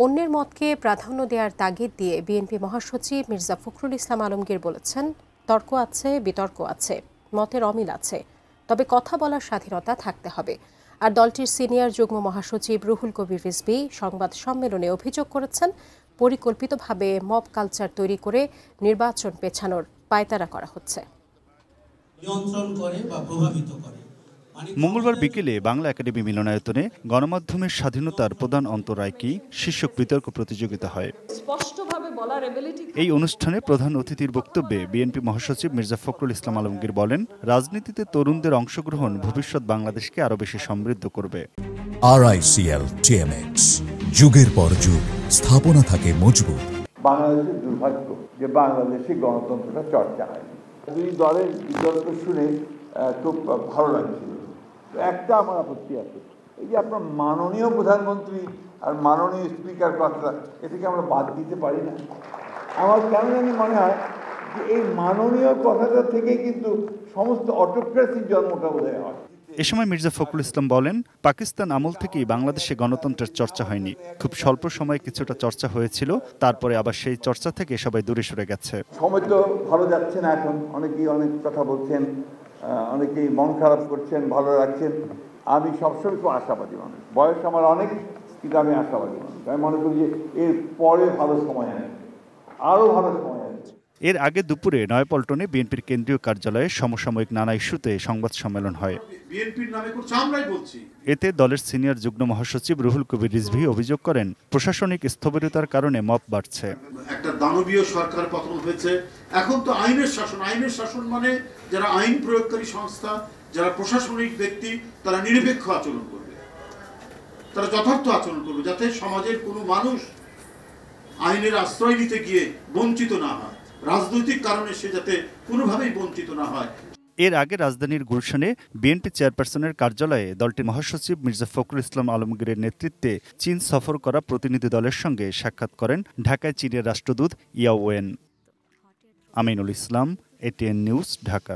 অন্যের মতকে প্রাধান্য দেওয়ার তাগিদ দিয়ে বিএনপি মহাসচিব মির্জা ফখরুল ইসলাম আলমগীর বলেছেন, তর্ক আছে, বিতর্ক আছে, মতের অমিল আছে, তবে কথা বলার স্বাধীনতা থাকতে হবে। আর দলটির সিনিয়র যুগ্ম মহাসচিব রুহুল কবির রিজভী সংবাদ সম্মেলনে অভিযোগ করেছেন, পরিকল্পিতভাবে মব কালচার তৈরি করে নির্বাচন পেছানোর পায়তারা করা হচ্ছে। মঙ্গলবার বিকেলে বাংলা একাডেমি মিলনায়তনে গণমাধ্যমের স্বাধীনতার প্রধান অন্তরায় কি শীর্ষক বিতর্ক প্রতিযোগিতা হয়। এই অনুষ্ঠানে প্রধান অতিথির বক্তব্যে বিএনপি মহাসচিব মির্জা ফখরুল ইসলাম আলমগীর বলেন, রাজনীতিতে তরুণদের অংশগ্রহণ ভবিষ্যৎ বাংলাদেশকে আরও বেশি সমৃদ্ধ করবে। RICL TMX, যুগের পর যুগ স্থাপনা থাকে মজবুত। বাংলাদেশের দুর্ভাগ্য যে বাংলাদেশে গণতন্ত্রটা চর্চা হয়। দুই দলের বিতর্ক শুনে খুব ভালো লাগছিল। একটা আমার আপত্তি আছে, এই যে আপনার মাননীয় প্রধানমন্ত্রী আর মাননীয় স্পিকার কথা, এটাকে আমরা বাদ দিতে পারি না। আমার কেন জানি মনে হয় যে এই মাননীয় কথাটা থেকে কিন্তু সমস্ত অটোক্রেসির জন্মটা বোধহয় হয়। এ সময় মির্জা ফখরুল ইসলাম বলেন, পাকিস্তান আমল থেকেই বাংলাদেশে গণতন্ত্রের চর্চা হয়নি। খুব স্বল্প সময়ে কিছুটা চর্চা হয়েছিল, তারপরে আবার সেই চর্চা থেকে সবাই দূরে সরে গেছে। সময় তো ভালো যাচ্ছে না, এখন অনেকেই অনেক কথা বলছেন, অনেকেই মন খারাপ করছেন, ভালো রাখছেন। আমি সবসময় খুব আশাবাদী মানুষ, বয়স আমার অনেক, কিন্তু আমি আশাবাদী মানুষ। আমি মনে করি যে এর পরে ভালো সময় আসবে, আরও ভালো সময় আসবে। এর আগে দুপুরে নয়াপল্টনে বিএনপির কেন্দ্রীয় কার্যালয়ে সমসাময়িক নানা ইস্যুতে সংবাদ সম্মেলন হয়। এতে দলের সিনিয়র যুগ্ম মহাসচিব রুহুল কবির রিজভী অভিযোগ করেন, প্রশাসনিক স্থবিরতার কারণে মব বাড়ছে। একটা দানবীয় সরকার পতন হয়েছে, এখন তো আইনের শাসন মানে যারা আইন প্রয়োগকারী সংস্থা, যারা প্রশাসনিক ব্যক্তি, তারা নিরপেক্ষ আচরণ করবে, তারা যথার্থ আচরণ করবে, যাতে সমাজের কোনো মানুষ আইনের আশ্রয় নিতে গিয়ে বঞ্চিত না হয়, রাজনৈতিক কারণে সে যাতে কোনোভাবেই বঞ্চিত না হয়। এর আগে রাজধানীর গুলশানে বিএনপি চেয়ারপারসনের কার্যালয়ে দলটির মহাসচিব মির্জা ফখরুল ইসলাম আলমগীরের নেতৃত্বে চীন সফর করা প্রতিনিধি দলের সঙ্গে সাক্ষাৎ করেন ঢাকায় চীনের রাষ্ট্রদূত ইয়াওয়েন। Aminul Islam, ATN news, Dhaka.